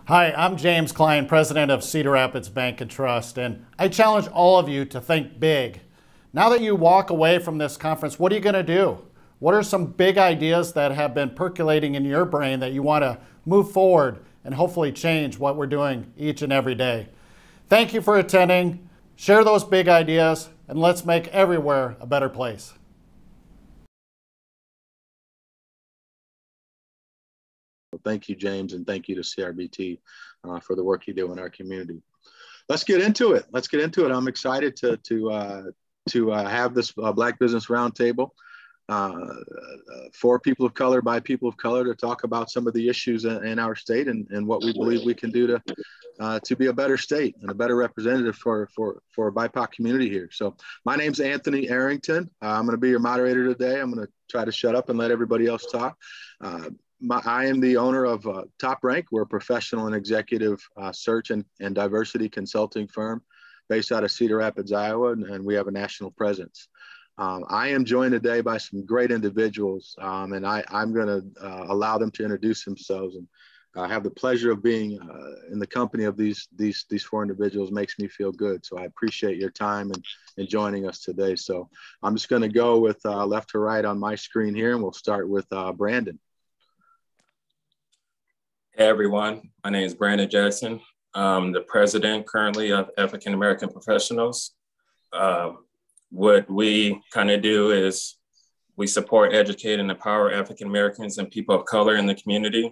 Hi, I'm James Klein, president of Cedar Rapids Bank and Trust, and I challenge all of you to think big. Now that you walk away from this conference, what are you going to do? What are some big ideas that have been percolating in your brain that you want to move forward and hopefully change what we're doing each and every day? Thank you for attending. Share those big ideas, and let's make everywhere a better place. Thank you, James, and thank you to CRBT for the work you do in our community. Let's get into it. I'm excited to have this Black Business Roundtable for people of color, by people of color, to talk about some of the issues in our state and what we believe we can do to be a better state and a better representative for a BIPOC community here. So my name's Anthony Arrington. I'm going to be your moderator today. I'm going to try to shut up and let everybody else talk. I am the owner of Top Rank. We're a professional and executive search and diversity consulting firm based out of Cedar Rapids, Iowa, and we have a national presence. I am joined today by some great individuals, and I'm going to allow them to introduce themselves. And I have the pleasure of being in the company of these four individuals. Makes me feel good. So I appreciate your time and joining us today. So I'm just going to go with left to right on my screen here, and we'll start with Brandon. Hey everyone, my name is Brandon Jackson. I'm the president currently of African American Professionals. What we kind of do is we support, educate, and empower African Americans and people of color in the community,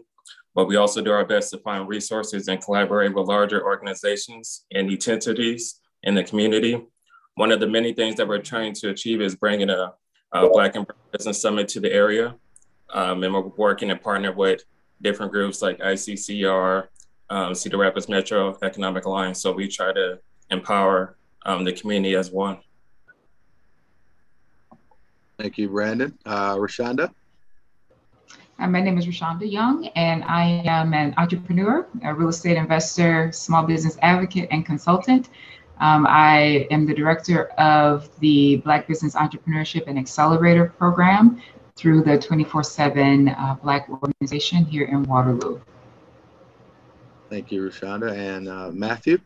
but we also do our best to find resources and collaborate with larger organizations and entities in the community. One of the many things that we're trying to achieve is bringing a Black and Brown Business Summit to the area, and we're working in partner with different groups like ICCR, Cedar Rapids Metro Economic Alliance. So we try to empower the community as one. Thank you, Brandon. ReShonda? My name is ReShonda Young, and I am an entrepreneur, a real estate investor, small business advocate, and consultant. I am the director of the Black Business Entrepreneurship and Accelerator program through the 24/7 Black organization here in Waterloo. Thank you, ReShonda. And Matthew?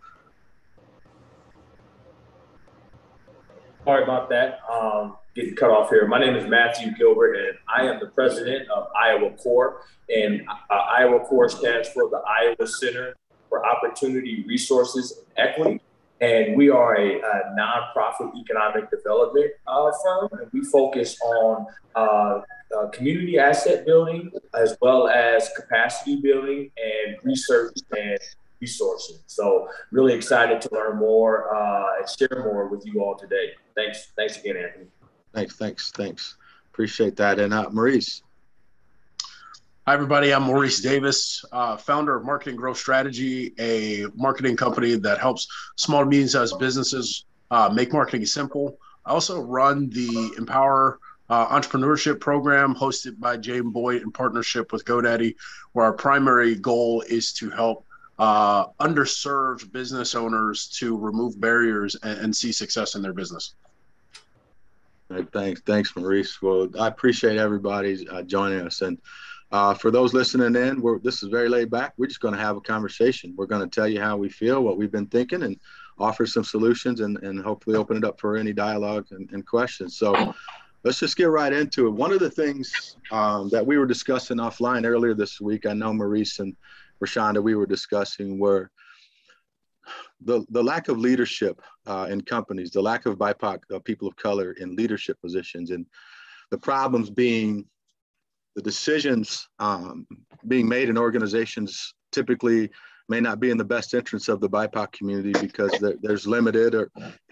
Sorry about that, getting cut off here. My name is Matthew Gilbert, and I am the president of Iowa Core. And Iowa Core stands for the Iowa Center for Opportunity, Resources, and Equity. And we are a nonprofit economic development firm, and we focus on community asset building, as well as capacity building and research and resourcing. So really excited to learn more and share more with you all today. Thanks again, Anthony. Thanks. Appreciate that. And Maurice. Hi, everybody. I'm Maurice Davis, founder of Marketing Growth Strategy, a marketing company that helps small to medium-sized businesses make marketing simple. I also run the Empower Entrepreneurship program hosted by James Boyd in partnership with GoDaddy, where our primary goal is to help underserved business owners to remove barriers and see success in their business. All right, thanks, Maurice. Well, I appreciate everybody joining us. And for those listening in, this is very laid back. We're just going to have a conversation. We're going to tell you how we feel, what we've been thinking, and offer some solutions and hopefully open it up for any dialogue and questions. So let's just get right into it. One of the things that we were discussing offline earlier this week, I know Maurice and ReShonda, we were discussing, were the lack of leadership in companies, the lack of BIPOC people of color in leadership positions, and the problems being the decisions being made in organizations typically may not be in the best interest of the BIPOC community because there's limited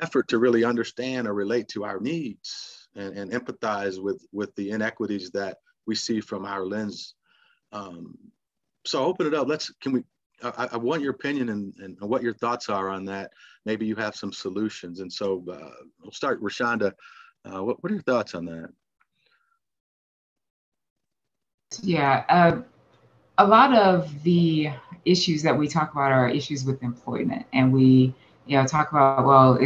effort to really understand or relate to our needs and empathize with the inequities that we see from our lens. So open it up. I want your opinion and what your thoughts are on that. Maybe you have some solutions. And so we'll start, ReShonda. What are your thoughts on that? Yeah, a lot of the issues that we talk about are issues with employment, and we, talk about, well,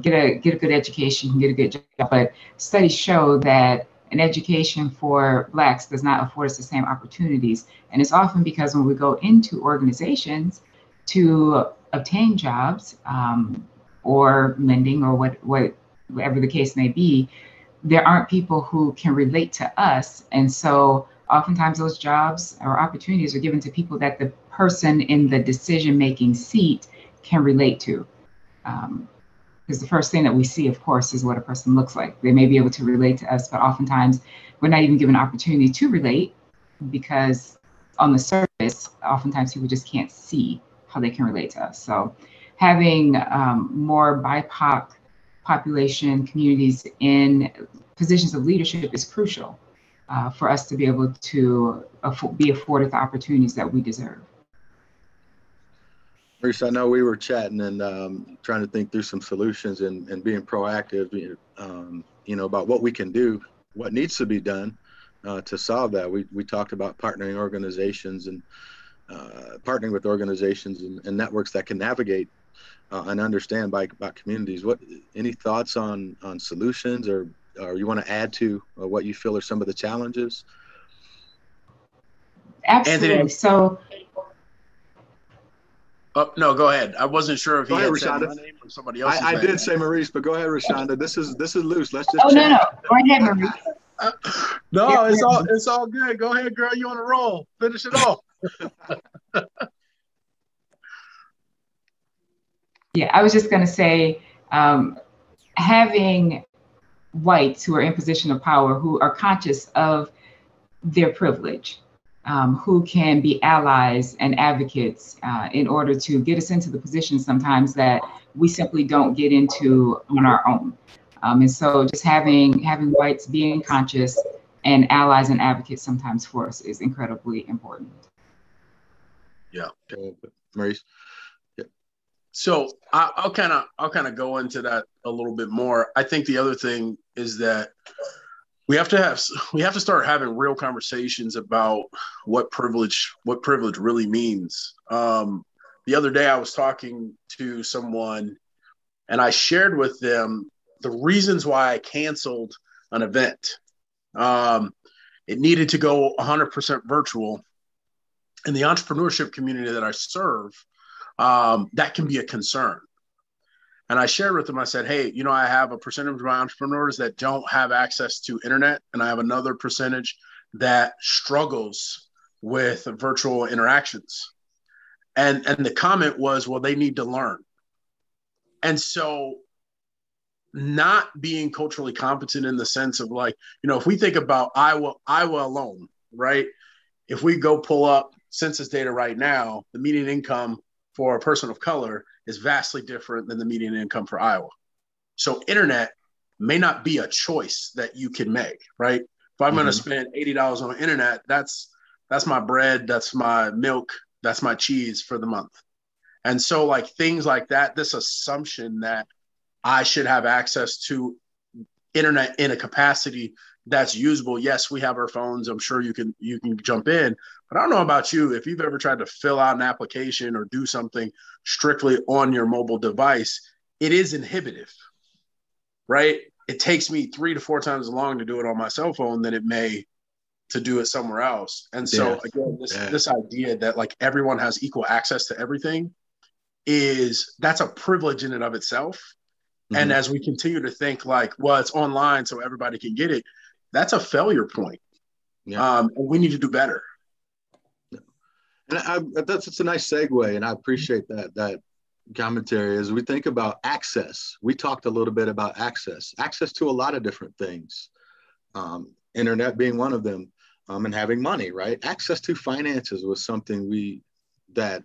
get a good education, get a good job. But studies show that and education for Blacks does not afford us the same opportunities. And it's often because when we go into organizations to obtain jobs or lending or whatever the case may be, there aren't people who can relate to us. And so oftentimes those jobs or opportunities are given to people that the person in the decision-making seat can relate to. Because the first thing that we see, of course, is what a person looks like. They may be able to relate to us, but oftentimes we're not even given an opportunity to relate because on the surface, oftentimes people just can't see how they can relate to us. So having more BIPOC population communities in positions of leadership is crucial for us to be able to be afforded the opportunities that we deserve. Maurice, I know we were chatting and trying to think through some solutions and being proactive, about what we can do, what needs to be done to solve that. We talked about partnering organizations and partnering with organizations and networks that can navigate and understand about communities. Any thoughts on solutions or you want to add to what you feel are some of the challenges? Absolutely. Anthony, so. No, go ahead. I wasn't sure if he had said ReShonda. my name or somebody else's I name. did say Maurice, but go ahead, ReShonda. This is loose. Let's just chat. No. Go ahead, Maurice. No, it's all good. Go ahead, girl. You on a roll. Finish it off. Yeah, I was just going to say, having whites who are in position of power, who are conscious of their privilege, who can be allies and advocates in order to get us into the position sometimes that we simply don't get into on our own. And so just having whites being conscious and allies and advocates sometimes for us is incredibly important. Yeah. Maurice. Yeah. So I'll kind of go into that a little bit more. I think the other thing is that we have to start having real conversations about what privilege really means. The other day I was talking to someone and I shared with them the reasons why I canceled an event. It needed to go 100% virtual. In the entrepreneurship community that I serve, that can be a concern. And I shared with them, I said, hey, I have a percentage of my entrepreneurs that don't have access to internet, and I have another percentage that struggles with virtual interactions. And the comment was, well, they need to learn. And so not being culturally competent in the sense of like, if we think about Iowa alone, right? If we go pull up census data right now, the median income for a person of color is vastly different than the median income for Iowa. So internet may not be a choice that you can make, right? If I'm going to spend $80 on internet, that's my bread, that's my milk, that's my cheese for the month. And so like things like that, this assumption that I should have access to internet in a capacity that's usable. Yes, we have our phones. I'm sure you can jump in, but I don't know about you. If you've ever tried to fill out an application or do something strictly on your mobile device, it is inhibitive, right? It takes me 3 to 4 times as long to do it on my cell phone than it may to do it somewhere else. And so again, this idea that like everyone has equal access to everything that's a privilege in and of itself. And as we continue to think like, well, it's online so everybody can get it, that's a failure point. And we need to do better. And that's a nice segue, and I appreciate that commentary. As we think about access, we talked a little bit about access to a lot of different things, internet being one of them, and having money, right? Access to finances was something that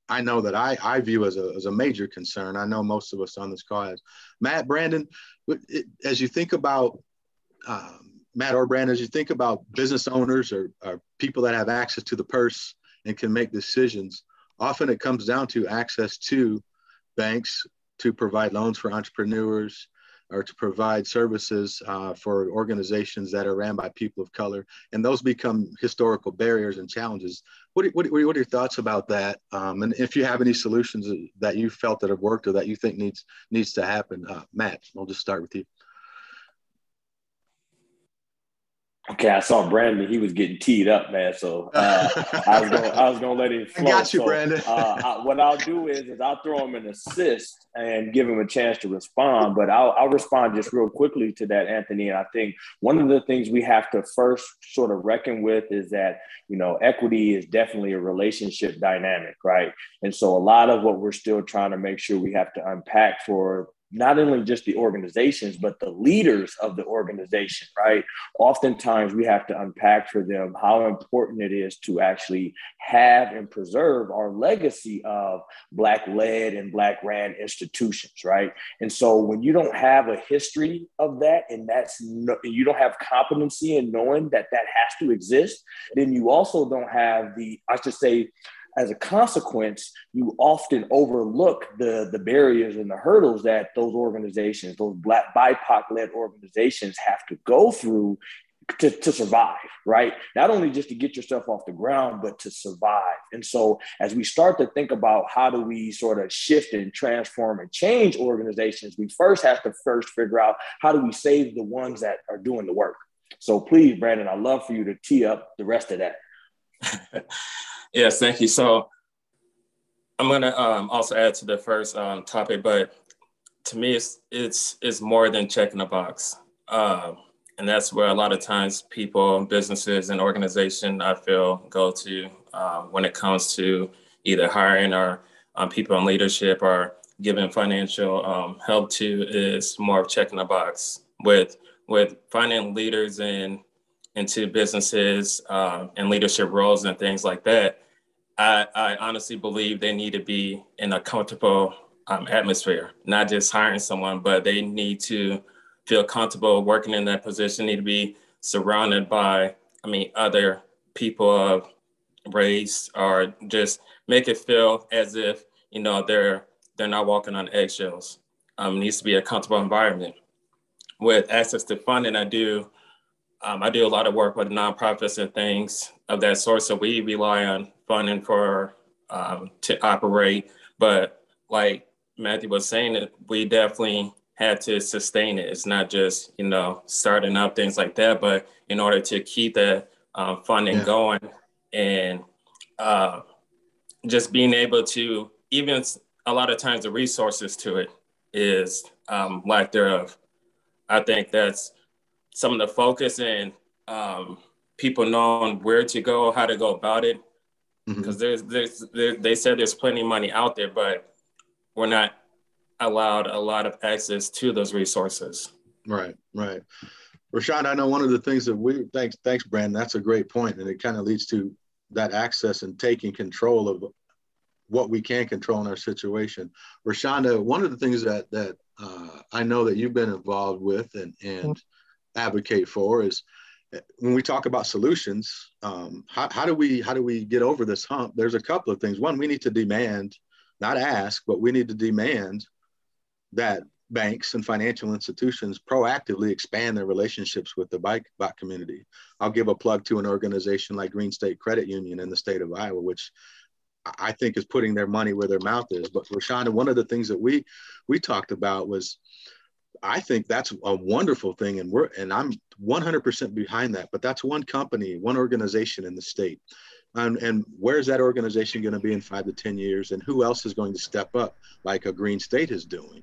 I know that I view as a major concern. I know most of us on this call has. Matt, Brandon, as you think about Matt or Brandon, as you think about business owners or people that have access to the purse and can make decisions, often it comes down to access to banks to provide loans for entrepreneurs or to provide services for organizations that are ran by people of color. And those become historical barriers and challenges. What are your thoughts about that? And if you have any solutions that you felt that have worked or that you think needs to happen, Matt, I'll just start with you. Okay, I saw Brandon. He was getting teed up, man. So I was gonna let him flow. I got you, so, Brandon. what I'll do is I'll throw him an assist and give him a chance to respond. But I'll respond just real quickly to that, Anthony. And I think one of the things we have to first sort of reckon with is that, you know, equity is definitely a relationship dynamic, right? And so a lot of what we're still trying to make sure we have to unpack for not only just the organizations, but the leaders of the organization, right? Oftentimes we have to unpack for them how important it is to actually have and preserve our legacy of Black-led and Black-ran institutions, right? And so when you don't have a history of that, and you don't have competency in knowing that that has to exist, then you also don't have as a consequence, you often overlook the barriers and the hurdles that those organizations, those Black BIPOC-led organizations have to go through to survive, right? Not only just to get yourself off the ground, but to survive. And so as we start to think about how do we sort of shift and transform and change organizations, we first have to figure out how do we save the ones that are doing the work. So please, Brandon, I'd love for you to tee up the rest of that. Yes, thank you. So I'm going to also add to the first topic, but to me, it's more than checking a box. And that's where a lot of times people, businesses, and organizations, I feel, go to when it comes to either hiring or people in leadership or giving financial help to, is more of checking a box. With finding leaders into businesses and leadership roles and things like that, I honestly believe they need to be in a comfortable atmosphere, not just hiring someone, but they need to feel comfortable working in that position, need to be surrounded by, other people of race, or just make it feel as if, they're not walking on eggshells. It needs to be a comfortable environment. With access to funding, I do a lot of work with nonprofits and things of that sort. So we rely on funding to operate. But like Matthew was saying, we definitely had to sustain it. It's not just, starting up, things like that, but in order to keep that funding going, and just being able to, even a lot of times the resources to it is lack thereof. I think that's some of the focus, and people knowing where to go, how to go about it. Because they said there's plenty of money out there, but we're not allowed a lot of access to those resources. Right. ReShonda, I know one of the things that thanks, Brandon. That's a great point. And it kind of leads to that access and taking control of what we can control in our situation. ReShonda, one of the things that I know that you've been involved with and advocate for is, when we talk about solutions, how do we get over this hump? There's a couple of things. One, we need to demand, not ask, but we need to demand that banks and financial institutions proactively expand their relationships with the BIPOC community. I'll give a plug to an organization like Green State Credit Union in the state of Iowa, which I think is putting their money where their mouth is. But ReShonda, one of the things that we talked about was, I think that's a wonderful thing, and I'm 100% behind that. But that's one company, one organization in the state, and where's that organization going to be in 5 to 10 years, and who else is going to step up like a Green State is doing?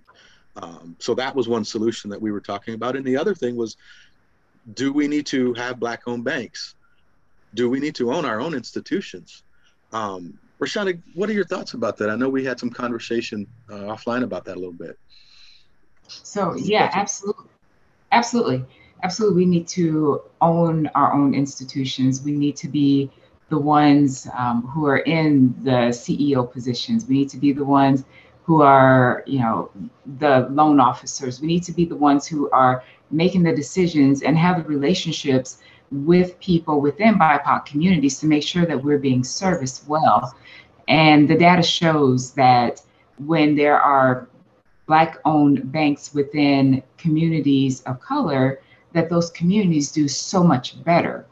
So that was one solution that we were talking about, and the other thing was, do we need to have Black-owned banks? Do we need to own our own institutions? ReShonda, what are your thoughts about that? I know we had some conversation offline about that a little bit. So yeah, absolutely. We need to own our own institutions. We need to be the ones who are in the CEO positions. We need to be the ones who are, the loan officers. We need to be the ones who are making the decisions and have the relationships with people within BIPOC communities to make sure that we're being serviced well. And the data shows that when there are Black-owned banks within communities of color, that those communities do so much better.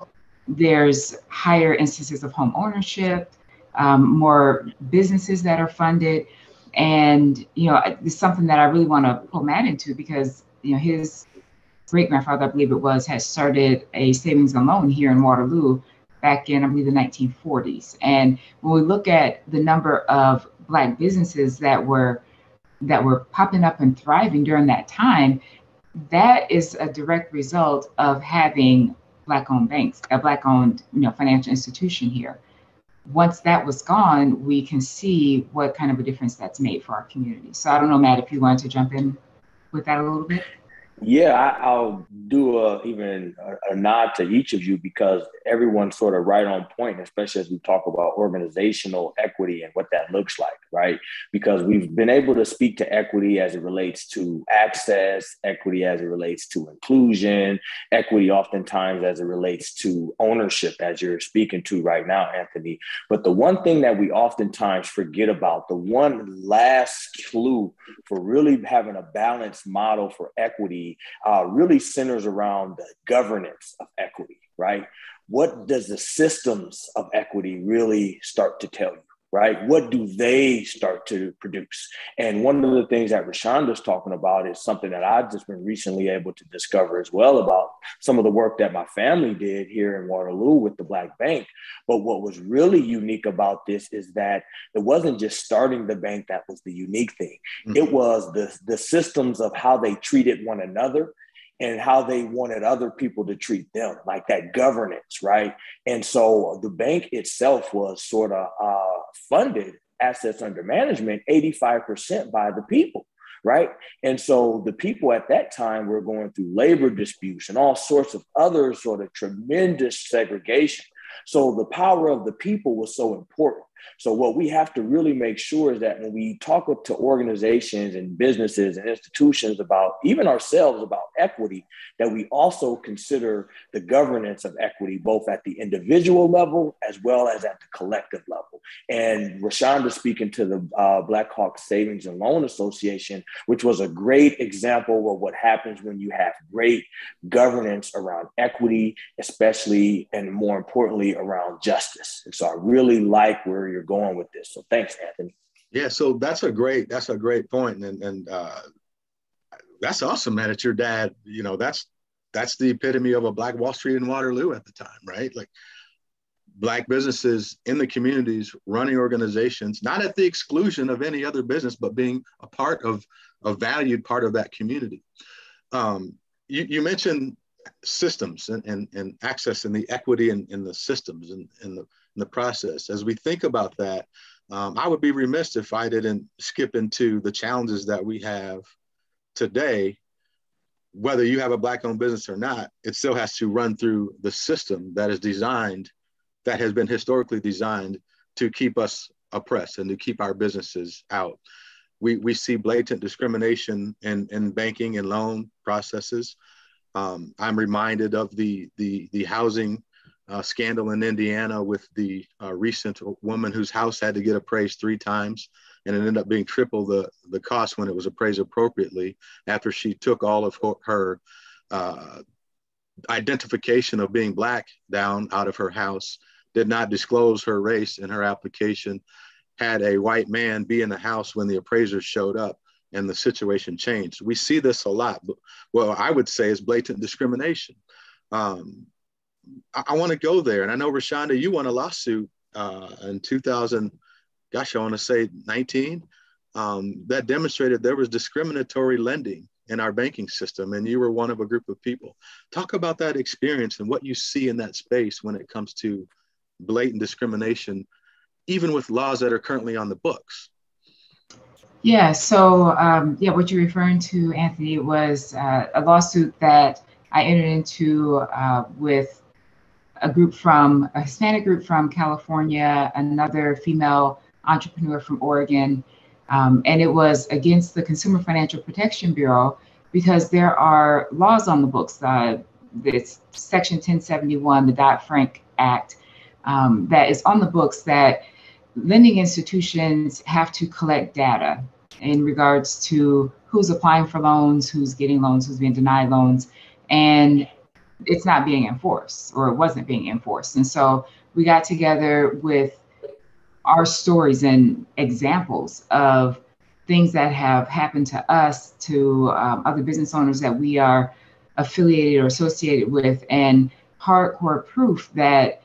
There's higher instances of home ownership, more businesses that are funded. And, it's something that I really want to pull Matt into, because, his great-grandfather, I believe it was, had started a savings and loan here in Waterloo back in, I believe, the 1940s. And when we look at the number of Black businesses that were popping up and thriving during that time, that is a direct result of having Black-owned banks, a Black-owned, financial institution here. Once that was gone, we can see what kind of a difference that's made for our community. So I don't know, Matt, if you wanted to jump in with that a little bit. Yeah, I'll do even a nod to each of you, because everyone's sort of right on point, especially as we talk about organizational equity and what that looks like, right? Because we've been able to speak to equity as it relates to access, equity as it relates to inclusion, equity oftentimes as it relates to ownership, as you're speaking to right now, Anthony. But the one thing that we oftentimes forget about, the one last clue for really having a balanced model for equity, really centers around the governance of equity, right? What does the systems of equity really start to tell you, right? What do they start to produce? And one of the things that ReShonda's talking about is something that I've just been recently able to discover as well, about some of the work that my family did here in Waterloo with the Black Bank. But what was really unique about this is that it wasn't just starting the bank that was the unique thing. Mm-hmm. It was the systems of how they treated one another and how they wanted other people to treat them, like that governance, right? And so the bank itself was sort of funded, assets under management, 85% by the people, right? And so the people at that time were going through labor disputes and all sorts of other sort of tremendous segregation. So the power of the people was so important. So what we have to really make sure is that when we talk to organizations and businesses and institutions about, even ourselves, about equity, that we also consider the governance of equity, both at the individual level as well as at the collective level. And ReShonda speaking to the Black Hawk Savings and Loan Association, which was a great example of what happens when you have great governance around equity, especially, and more importantly, around justice. And so I really like where you're going with this. So thanks, Anthony. Yeah, so that's a great point. And that's awesome, man. It's your dad, that's the epitome of a Black Wall Street in Waterloo at the time, right? Like Black businesses in the communities running organizations, not at the exclusion of any other business, but being a part of a valued part of that community. You mentioned systems and access and the equity in the systems and the process. As we think about that, I would be remiss if I didn't skip into the challenges that we have today. Whether you have a Black-owned business or not, it still has to run through the system that is designed, that has been historically designed to keep us oppressed and to keep our businesses out. We see blatant discrimination in banking and loan processes. I'm reminded of the housing scandal in Indiana with the recent woman whose house had to get appraised 3 times, and it ended up being triple the cost when it was appraised appropriately, after she took all of her identification of being Black down out of her house, did not disclose her race in her application, had a white man be in the house when the appraisers showed up, and the situation changed. We see this a lot. But what I would say is blatant discrimination. I want to go there. And I know, ReShonda, you won a lawsuit in 2000, gosh, I want to say 19, that demonstrated there was discriminatory lending in our banking system, and you were one of a group of people. Talk about that experience and what you see in that space when it comes to blatant discrimination, even with laws that are currently on the books. Yeah, so what you're referring to, Anthony, was a lawsuit that I entered into with a Hispanic group from California, another female entrepreneur from Oregon, and it was against the Consumer Financial Protection Bureau, because there are laws on the books. It's Section 1071, the Dodd-Frank Act, that is on the books, that lending institutions have to collect data in regards to who's applying for loans, who's getting loans, who's being denied loans, and it's not being enforced, or it wasn't being enforced. And so we got together with our stories and examples of things that have happened to us, to other business owners that we are affiliated or associated with, and hardcore proof that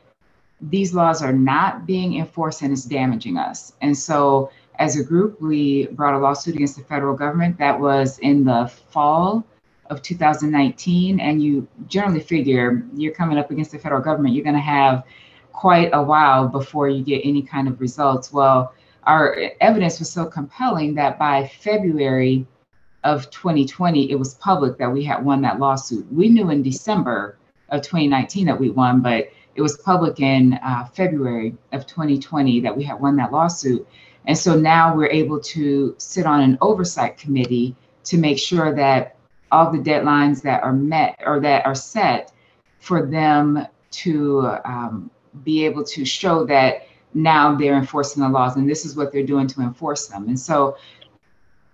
these laws are not being enforced and it's damaging us. And so as a group, we brought a lawsuit against the federal government. That was in the fall of 2019. And you generally figure you're coming up against the federal government, you're going to have quite a while before you get any kind of results. Well, our evidence was so compelling that by February of 2020, it was public that we had won that lawsuit. We knew in December of 2019 that we won, but it was public in February of 2020 that we had won that lawsuit. And so now we're able to sit on an oversight committee to make sure that all the deadlines that are met or that are set for them to be able to show that now they're enforcing the laws and this is what they're doing to enforce them. And so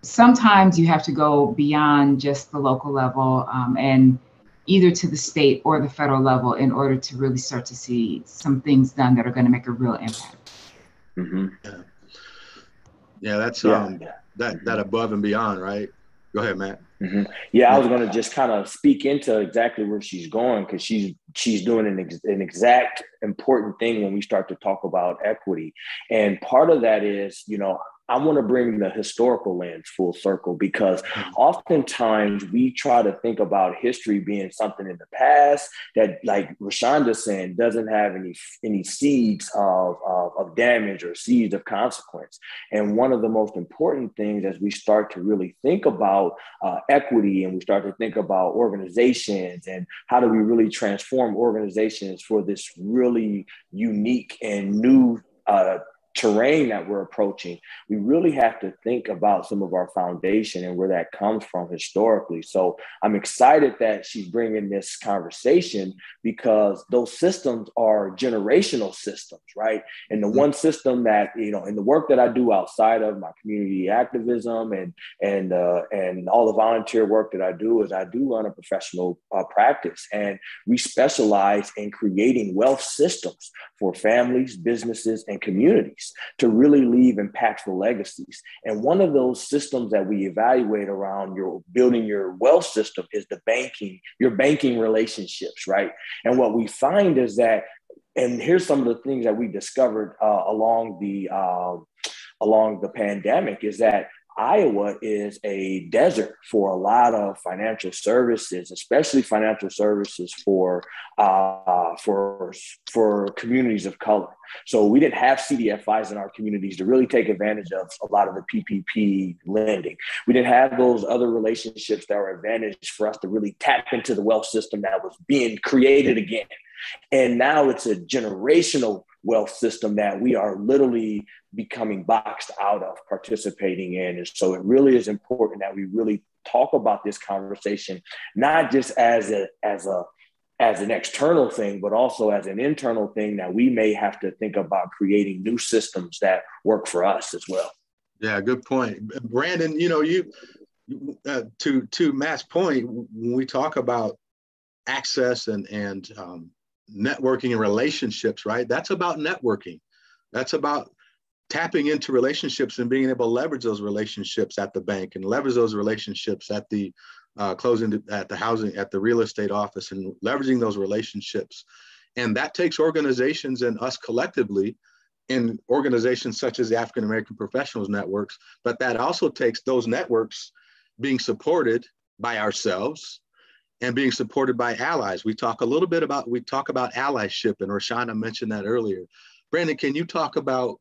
sometimes you have to go beyond just the local level and either to the state or the federal level in order to really start to see some things done that are going to make a real impact. Mm-hmm. Yeah, that's that above and beyond, right? Go ahead, Matt. Mm-hmm. Yeah, I was going to just kind of speak into exactly where she's going, because she's doing an exact important thing when we start to talk about equity. And part of that is, I want to bring the historical lens full circle, because oftentimes we try to think about history being something in the past that, like ReShonda saying, doesn't have any seeds of damage or seeds of consequence. And one of the most important things as we start to really think about equity and we start to think about organizations and how do we really transform organizations for this really unique and new terrain that we're approaching, we really have to think about some of our foundation and where that comes from historically. So I'm excited that she's bringing this conversation, because those systems are generational systems, right? And the one system that, in the work that I do outside of my community activism and all the volunteer work that I do, is I do run a professional practice, and we specialize in creating wealth systems for families, businesses, and communities to really leave impactful legacies. And one of those systems that we evaluate around your building your wealth system is your banking relationships, right? And what we find is that, and here's some of the things that we discovered along the pandemic, is that Iowa is a desert for a lot of financial services, especially financial services for communities of color. So we didn't have CDFIs in our communities to really take advantage of a lot of the PPP lending. We didn't have those other relationships that were advantage for us to really tap into the wealth system that was being created again. And now it's a generational wealth system that we are literally becoming boxed out of participating in. And so it really is important that we really talk about this conversation, not just as an external thing, but also as an internal thing that we may have to think about creating new systems that work for us as well. Yeah, good point. Brandon, to Matt's point, when we talk about access and networking and relationships, right? That's about networking. That's about tapping into relationships and being able to leverage those relationships at the bank and leverage those relationships at the housing, at the real estate office, and leveraging those relationships. And that takes organizations and us collectively in organizations such as the African American Professionals Networks, but that also takes those networks being supported by ourselves and being supported by allies. We talk about allyship, and ReShonda mentioned that earlier. Brandon, can you talk about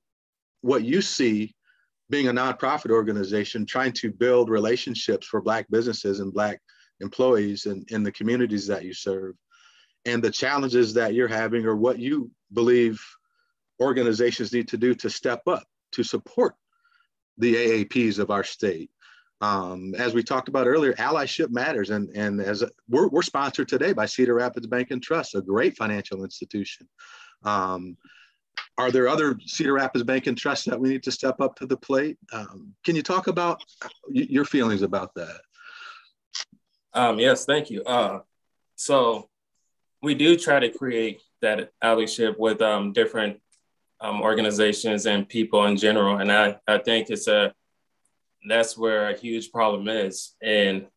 what you see being a nonprofit organization trying to build relationships for Black businesses and Black employees in the communities that you serve, and the challenges that you're having, or what you believe organizations need to do to step up to support the AAPs of our state? As we talked about earlier, allyship matters, and we're sponsored today by Cedar Rapids Bank and Trust, a great financial institution. Are there other Cedar Rapids Bank and Trust that we need to step up to the plate? Can you talk about your feelings about that? Yes, thank you. So we do try to create that allyship with different organizations and people in general, and I think that's where a huge problem is. And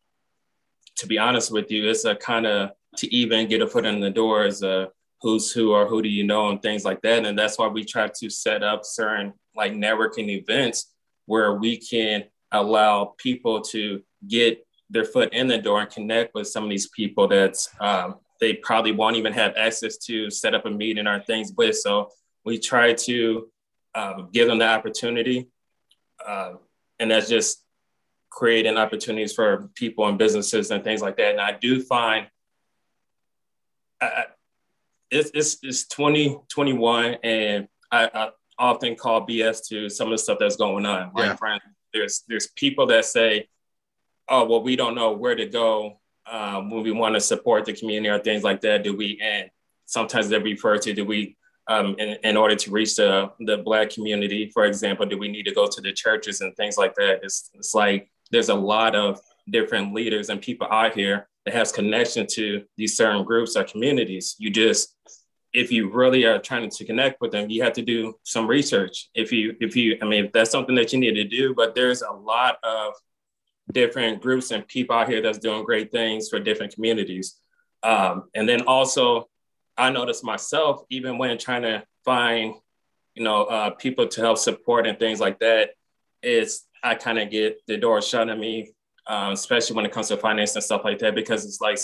to be honest with you, it's a kind of to even get a foot in the door as a who's who or who do you know and things like that. And that's why we try to set up certain like networking events where we can allow people to get their foot in the door and connect with some of these people that's they probably won't even have access to set up a meeting or things with. So we try to give them the opportunity. And that's just creating opportunities for people and businesses and things like that. And I do find it's 2021 and I often call BS to some of the stuff that's going on. Yeah. Like, friends, there's people that say, oh, well, we don't know where to go when we want to support the community or things like that. And sometimes they refer to, do we, in order to reach the Black community, for example, do we need to go to the churches and things like that? It's like, there's a lot of different leaders and people out here that has connection to these certain groups or communities. You just, if you really are trying to connect with them, you have to do some research. If that's something that you need to do, but there's a lot of different groups and people out here that's doing great things for different communities. And then also, I noticed myself, even when trying to find, people to help support and things like that, I kind of get the door shut on me, especially when it comes to finance and stuff like that, because it's like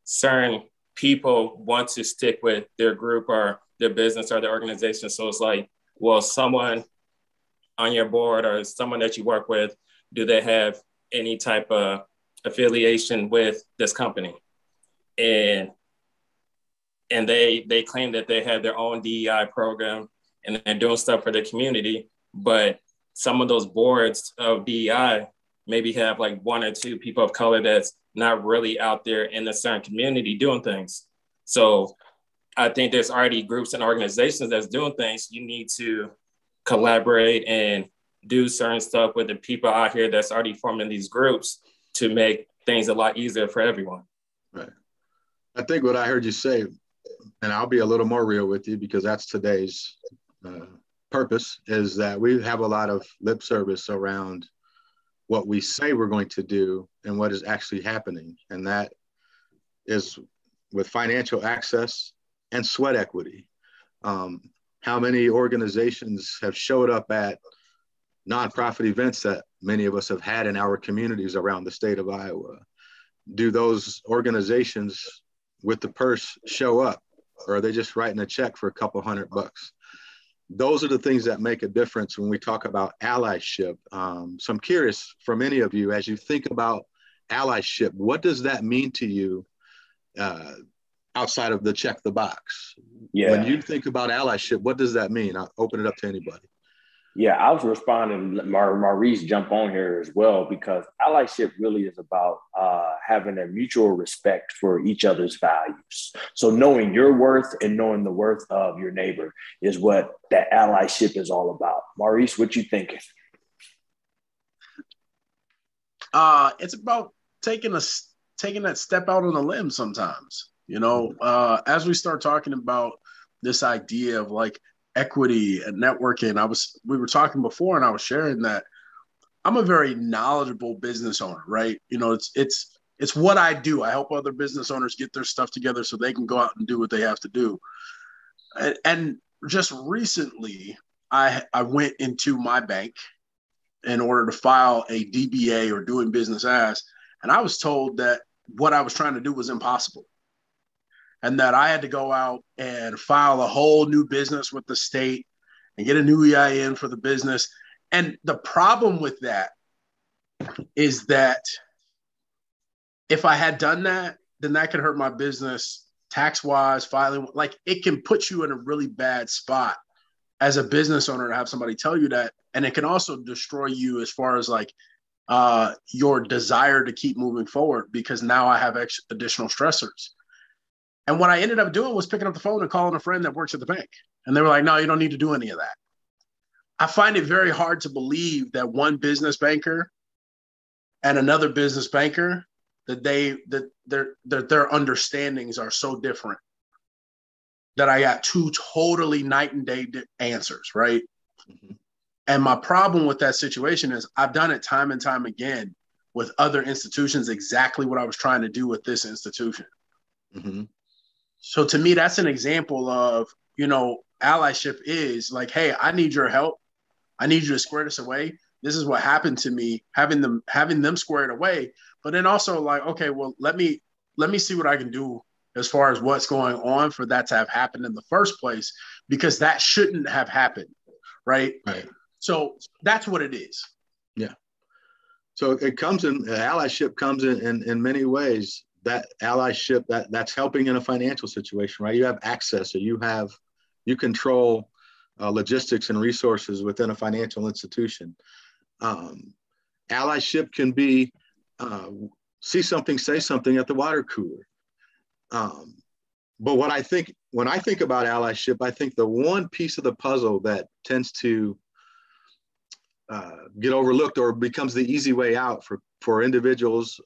certain people want to stick with their group or their business or their organization. So it's like, well, someone on your board or someone that you work with, do they have any type of affiliation with this company? And they claim that they have their own DEI program and they're doing stuff for the community, but some of those boards of DEI maybe have like one or two people of color that's not really out there in a certain community doing things. So I think there's already groups and organizations that's doing things. You need to collaborate and do certain stuff with the people out here that's already forming these groups to make things a lot easier for everyone. Right. I think what I heard you say, and I'll be a little more real with you because that's today's purpose, is that we have a lot of lip service around what we say we're going to do and what is actually happening. And that is with financial access and sweat equity. How many organizations have showed up at nonprofit events that many of us have had in our communities around the state of Iowa? Do those organizations with the purse show up, or are they just writing a check for a couple $100? Those are the things that make a difference when we talk about allyship. So I'm curious from any of you, as you think about allyship, what does that mean to you outside of the check the box? Yeah. When you think about allyship, what does that mean? I'll open it up to anybody. Yeah, I was responding, Maurice jump on here as well, because allyship really is about having a mutual respect for each other's values. So knowing your worth and knowing the worth of your neighbor is what that allyship is all about. Maurice, what you thinking? It's about taking that step out on a limb sometimes, as we start talking about this idea of like equity and networking. We were talking before and I was sharing that I'm a very knowledgeable business owner, right? It's what I do. I help other business owners get their stuff together so they can go out and do what they have to do. And just recently, I went into my bank in order to file a DBA or doing business as, and I was told that what I was trying to do was impossible. And that I had to go out and file a whole new business with the state and get a new EIN for the business. And the problem with that is that if I had done that, then that could hurt my business tax-wise, filing. Like, it can put you in a really bad spot as a business owner to have somebody tell you that. And it can also destroy you as far as like your desire to keep moving forward, because now I have additional stressors. And what I ended up doing was picking up the phone and calling a friend that works at the bank. And they were like, no, you don't need to do any of that. I find it very hard to believe that one business banker and another business banker, that their understandings are so different, that I got two totally night and day answers, right? Mm-hmm. And my problem with that situation is I've done it time and time again with other institutions exactly what I was trying to do with this institution. Mm-hmm. So to me, that's an example of, allyship is like, hey, I need your help. I need you to square this away. This is what happened to me, having them square it away. But then also like, okay, well, let me see what I can do as far as what's going on for that to have happened in the first place, because that shouldn't have happened. Right. So that's what it is. Yeah. So it comes in, allyship comes in many ways. That allyship, that's helping in a financial situation, right? You have access, or you control logistics and resources within a financial institution. Allyship can be see something, say something at the water cooler. But when I think about allyship, I think the one piece of the puzzle that tends to get overlooked or becomes the easy way out for individuals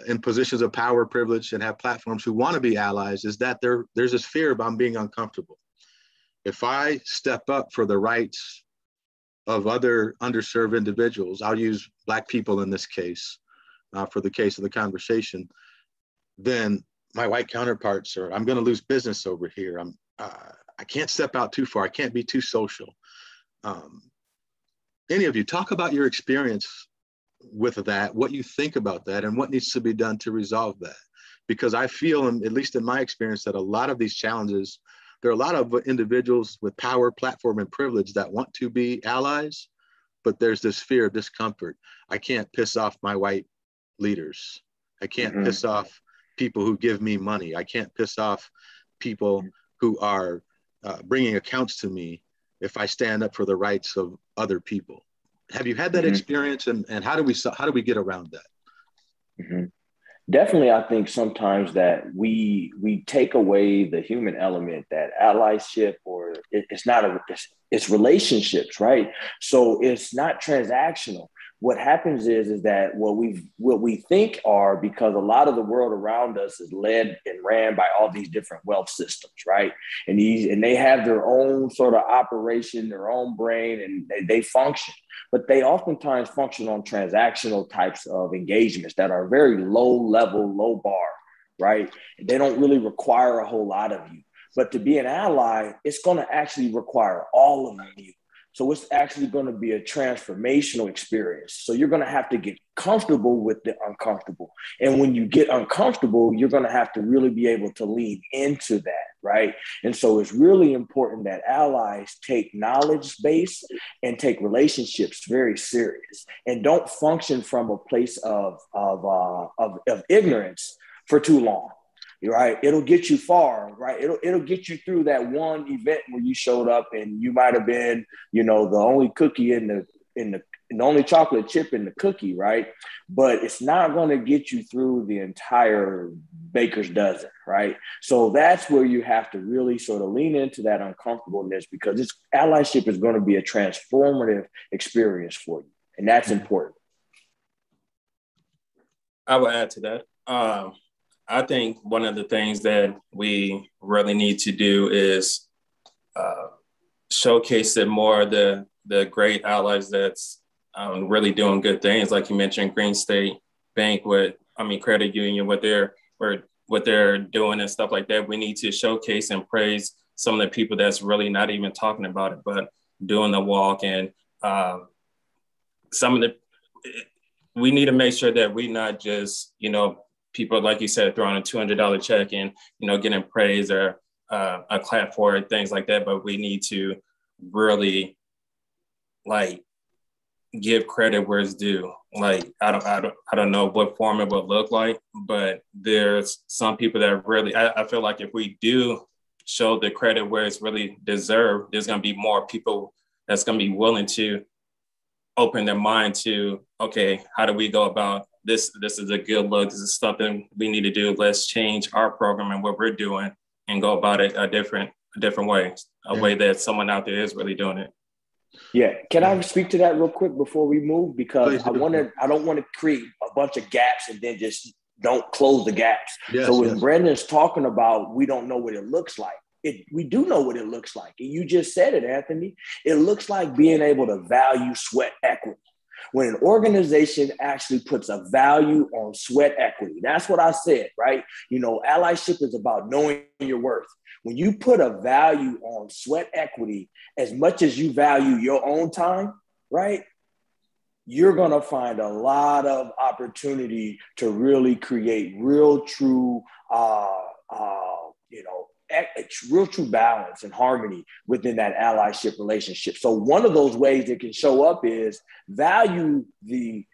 in positions of power, privilege, and have platforms who want to be allies is that there's this fear about being uncomfortable. If I step up for the rights of other underserved individuals, I'll use Black people in this case for the case of the conversation, then my white counterparts I'm going to lose business over here. I can't step out too far. I can't be too social. Any of you talk about your experience with that, what you think about that, and what needs to be done to resolve that. Because I feel, at least in my experience, that a lot of these challenges, there are a lot of individuals with power, platform, and privilege that want to be allies, but there's this fear of discomfort. I can't piss off my white leaders. I can't piss off people who give me money. I can't piss off people who are bringing accounts to me if I stand up for the rights of other people. Have you had that experience, and how do we get around that? Definitely, I think sometimes that we take away the human element, that allyship, or it's relationships, right? So it's not transactional. What happens is that what we think are, because a lot of the world around us is led and ran by all these different wealth systems, right? And they have their own sort of operation, their own brain, and they function. But they oftentimes function on transactional types of engagements that are very low level, low bar, right? They don't really require a whole lot of you. But to be an ally, it's going to actually require all of you. So it's actually going to be a transformational experience. So you're going to have to get comfortable with the uncomfortable. And when you get uncomfortable, you're going to have to really be able to lean into that, right? And so it's really important that allies take knowledge base and take relationships very serious, and don't function from a place of ignorance for too long. Right, it'll get you far. Right, it'll get you through that one event where you showed up and you might have been, the only cookie in the only chocolate chip in the cookie, right? But it's not going to get you through the entire baker's dozen, right? So that's where you have to really sort of lean into that uncomfortableness, because allyship is going to be a transformative experience for you, and that's important. I will add to that. I think one of the things that we really need to do is showcase it more, the great allies that's really doing good things. Like you mentioned, Green State Bank, credit union, what they're doing and stuff like that. We need to showcase and praise some of the people that's really not even talking about it, but doing the walk. And we need to make sure that we not just, people, like you said, throwing a $200 check and, getting praise or a clap for it, things like that. But we need to really give credit where it's due. I don't know what form it would look like, but there's some people that really, I feel like if we do show the credit where it's really deserved, there's going to be more people that's going to be willing to open their mind to, okay, how do we go about this is a good look. This is something we need to do. Let's change our program and what we're doing and go about it a different way, a way that someone out there is really doing it. Yeah. Can I speak to that real quick before we move? Because I don't want to create a bunch of gaps and then just don't close the gaps. So when Brandon's talking about, we don't know what it looks like, we do know what it looks like. And you just said it, Anthony. It looks like being able to value sweat equity. When an organization actually puts a value on sweat equity, that's what I said, right? You know, allyship is about knowing your worth. When you put a value on sweat equity, as much as you value your own time, right? You're going to find a lot of opportunity to really create real, true, real true balance and harmony within that allyship relationship. So one of those ways it can show up is value the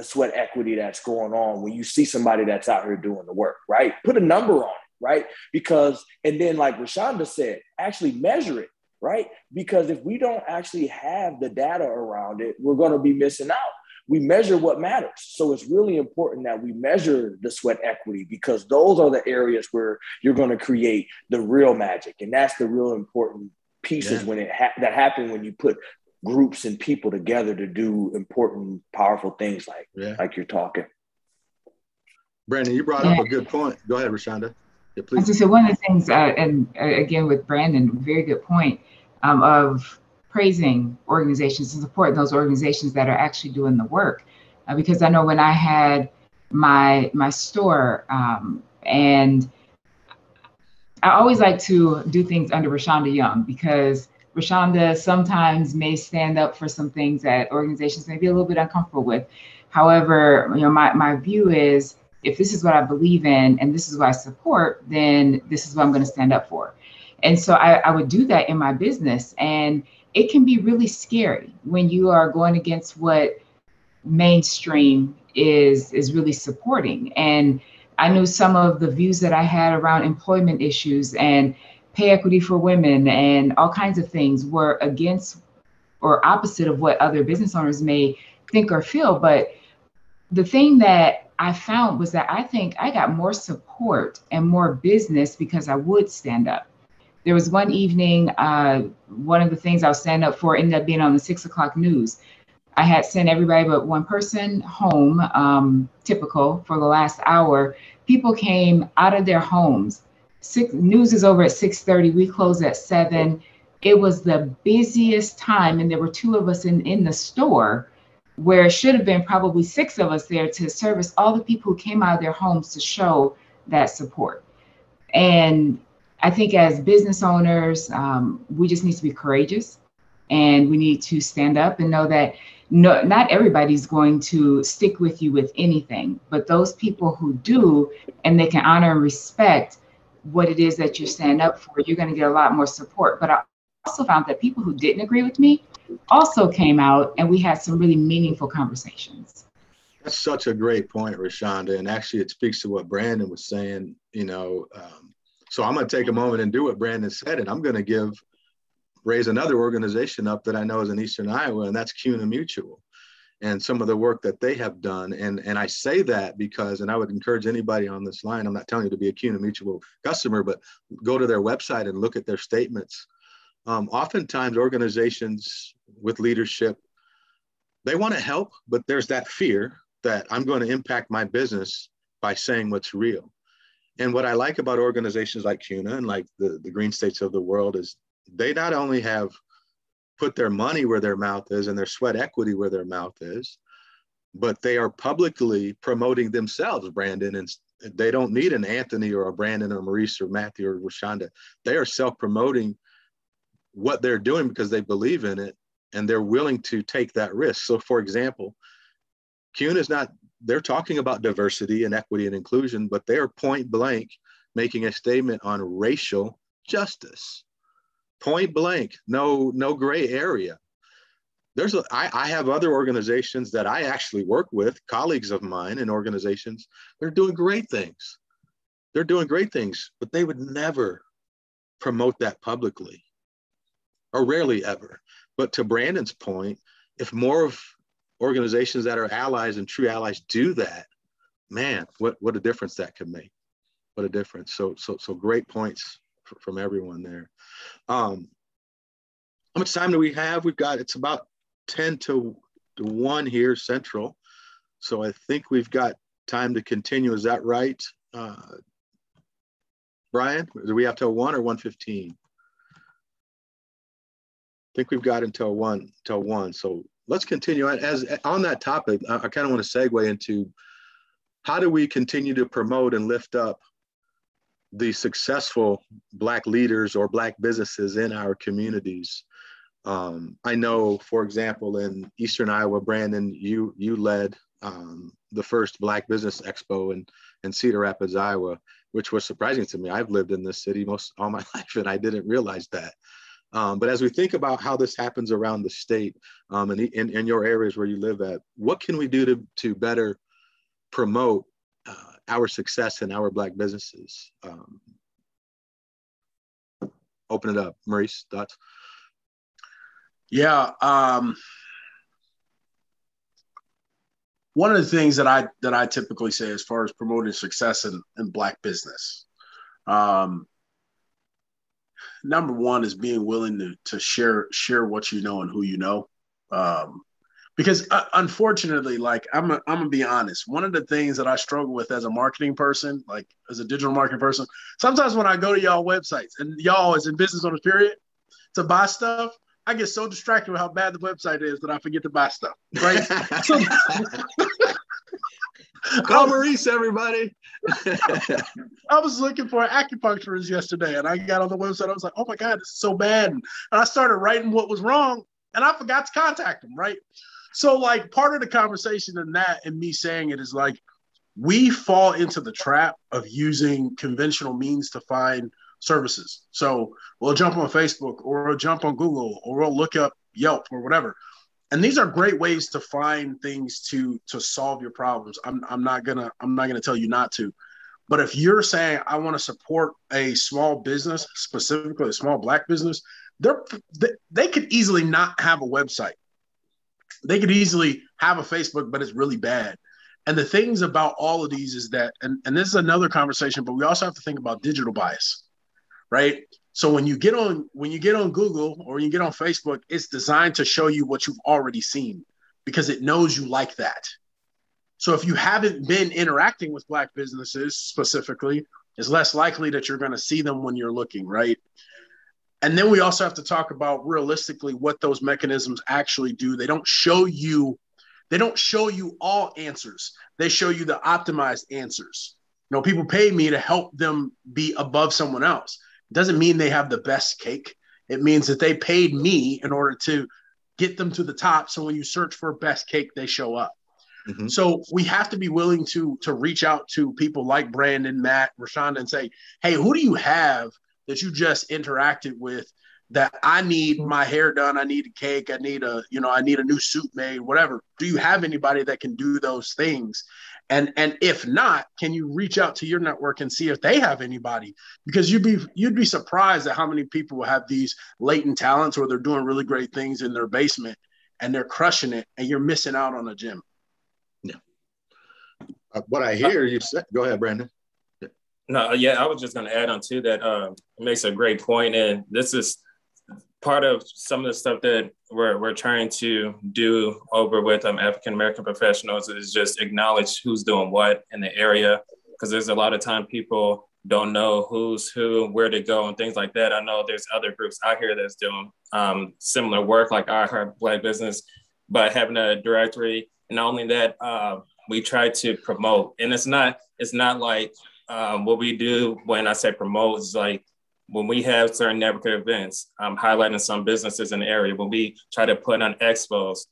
sweat equity that's going on when you see somebody that's out here doing the work, right? Put a number on it, right? Because, and then like ReShonda said, actually measure it, right? Because if we don't actually have the data around it, we're going to be missing out. We measure what matters. So it's really important that we measure the sweat equity, because those are the areas where you're going to create the real magic. And that's the real important pieces when that happen when you put groups and people together to do important, powerful things like you're talking. Brandon, you brought up a good point. Go ahead, ReShonda. Yeah, please. So one of the things, and again with Brandon, very good point, of praising organizations and supporting those organizations that are actually doing the work. Because I know when I had my store, and I always like to do things under ReShonda Young, because ReShonda sometimes may stand up for some things that organizations may be a little bit uncomfortable with. However, you know, my view is, if this is what I believe in and this is what I support, then this is what I'm going to stand up for. And so I would do that in my business. And it can be really scary when you are going against what mainstream is really supporting. And I knew some of the views that I had around employment issues and pay equity for women and all kinds of things were against or opposite of what other business owners may think or feel. But the thing that I found was that I think I got more support and more business because I would stand up. There was one evening, one of the things I was standing up for ended up being on the 6 o'clock news. I had sent everybody but one person home, typical, for the last hour. People came out of their homes. News is over at 6:30. We closed at 7. It was the busiest time, and there were 2 of us in the store, where it should have been probably 6 of us there to service all the people who came out of their homes to show that support. And I think as business owners, we just need to be courageous, and we need to stand up and know that not everybody's going to stick with you with anything, but those people who do, and they can honor and respect what it is that you stand up for, you're going to get a lot more support. But I also found that people who didn't agree with me also came out, and we had some really meaningful conversations. That's such a great point, ReShonda. And actually it speaks to what Brandon was saying, you know. So I'm going to take a moment and do what Brandon said, and I'm going to raise another organization up that I know is in Eastern Iowa, and that's CUNA Mutual, and some of the work that they have done. And I say that because, and I would encourage anybody on this line, I'm not telling you to be a CUNA Mutual customer, but go to their website and look at their statements. Oftentimes organizations with leadership, they want to help, but there's that fear that I'm going to impact my business by saying what's real. And what I like about organizations like CUNA and like the Green States of the world is they not only have put their money where their mouth is and their sweat equity where their mouth is, but they are publicly promoting themselves, Brandon, and they don't need an Anthony or a Brandon or Maurice or Matthew or ReShonda. They are self-promoting what they're doing because they believe in it and they're willing to take that risk. So for example, CUNA is not, they're talking about diversity and equity and inclusion, but they're point blank making a statement on racial justice. Point blank, no gray area. I have other organizations that I actually work with, colleagues of mine in organizations, they're doing great things. They're doing great things, but they would never promote that publicly, or rarely ever. But to Brandon's point, if more of organizations that are allies and true allies do that, man, what a difference that could make. What a difference. So great points from everyone there. How much time do we have? It's about 10 to 1 here central. So I think we've got time to continue. Is that right? Brian, do we have till 1 or 1:15? I think we've got until 1. So let's continue on that topic. I kind of want to segue into how do we continue to promote and lift up the successful Black leaders or Black businesses in our communities. I know, for example, in Eastern Iowa, Brandon, you led the first Black Business Expo in Cedar Rapids, Iowa, which was surprising to me. I've lived in this city all my life, and I didn't realize that. But as we think about how this happens around the state and in your areas where you live at, what can we do to better promote our success in our Black businesses? Open it up. Maurice, thoughts? Yeah. One of the things that I typically say as far as promoting success in Black business, number one is being willing to share what you know and who you know. Because unfortunately, like I'm gonna be honest, one of the things that I struggle with as a marketing person, like as a digital marketing person, sometimes when I go to y'all websites and y'all is in business owners period to buy stuff, I get so distracted with how bad the website is that I forget to buy stuff, right? So, call Maurice, everybody. I was looking for an acupuncturist yesterday, and I got on the website. I was like, oh my God, this is so bad. And I started writing what was wrong, and I forgot to contact him, right? So like part of the conversation in that and me saying it is like, we fall into the trap of using conventional means to find services. So we'll jump on Facebook or we'll jump on Google or we'll look up Yelp or whatever. And these are great ways to find things to solve your problems. I'm not gonna tell you not to. But if you're saying I want to support a small business, specifically a small Black business, they could easily not have a website. They could easily have a Facebook, but it's really bad. And the things about all of these is that, and this is another conversation, but we also have to think about digital bias, right? So when you get on Google or you get on Facebook, it's designed to show you what you've already seen because it knows you like that. So if you haven't been interacting with Black businesses specifically, it's less likely that you're going to see them when you're looking, right? And then we also have to talk about realistically what those mechanisms actually do. They don't show you all answers. They show you the optimized answers. You know, people pay me to help them be above someone else. It doesn't mean they have the best cake. It means that they paid me in order to get them to the top. So when you search for best cake, they show up. Mm-hmm. So we have to be willing to reach out to people like Brandon, Matt, ReShonda, and say, hey, who do you have that you just interacted with that I need my hair done, I need a cake, I need a new suit made, whatever. Do you have anybody that can do those things? And if not, can you reach out to your network and see if they have anybody? Because you'd be surprised at how many people have these latent talents or they're doing really great things in their basement and they're crushing it and you're missing out on a gym. Yeah. What I hear you say, go ahead, Brandon. No, yeah, I was just going to add on to that. It makes a great point, and this is part of some of the stuff that we're trying to do over with African American professionals is just acknowledge who's doing what in the area, because there's a lot of time people don't know who's who, where to go, and things like that. I know there's other groups out here that's doing similar work, like I Heart Black Business, but having a directory, and not only that, we try to promote, and it's not like. What we do when I say promote is like when we have certain network events, highlighting some businesses in the area, when we try to put on expos,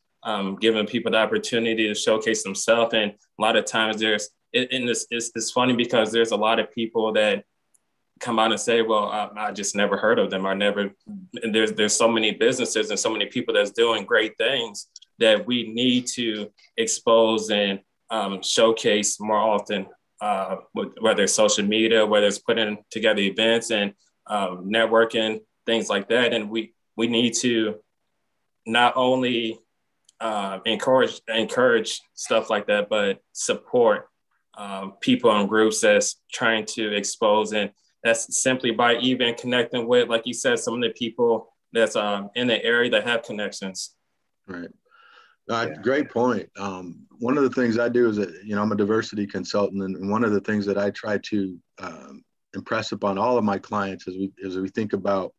giving people the opportunity to showcase themselves. And a lot of times it's funny because there's a lot of people that come out and say, well, I just never heard of them. There's so many businesses and so many people that's doing great things that we need to expose and showcase more often. Whether it's social media, whether it's putting together events and networking, things like that. And we need to not only encourage stuff like that, but support people and groups that's trying to expose. And that's simply by even connecting with, like you said, some of the people that's in the area that have connections. Right. Great point. One of the things I do is that, I'm a diversity consultant, and one of the things that I try to impress upon all of my clients as we think about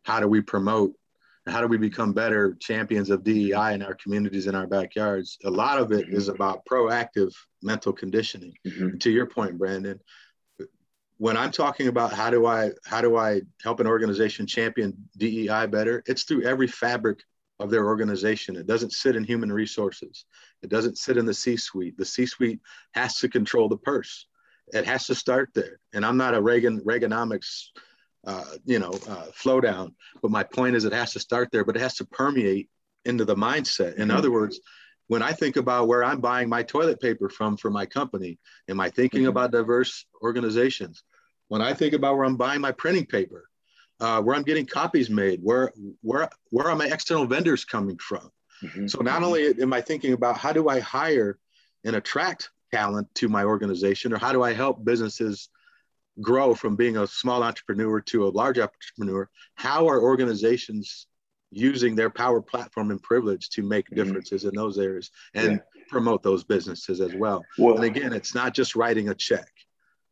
how do we promote how do we become better champions of DEI in our communities, in our backyards, a lot of it is about proactive mental conditioning. And to your point, Brandon, when I'm talking about how do I help an organization champion DEI better, it's through every fabric of their organization. It doesn't sit in human resources. It doesn't sit in the C-suite. The C-suite has to control the purse. It has to start there. And I'm not a Reaganomics, flow down, but my point is it has to start there, but it has to permeate into the mindset. In other words, when I think about where I'm buying my toilet paper from for my company, am I thinking about diverse organizations? When I think about where I'm buying my printing paper, where I'm getting copies made, where are my external vendors coming from? So not only am I thinking about how do I hire and attract talent to my organization, or how do I help businesses grow from being a small entrepreneur to a large entrepreneur, how are organizations using their power, platform, and privilege to make differences in those areas and promote those businesses as well? And again, it's not just writing a check.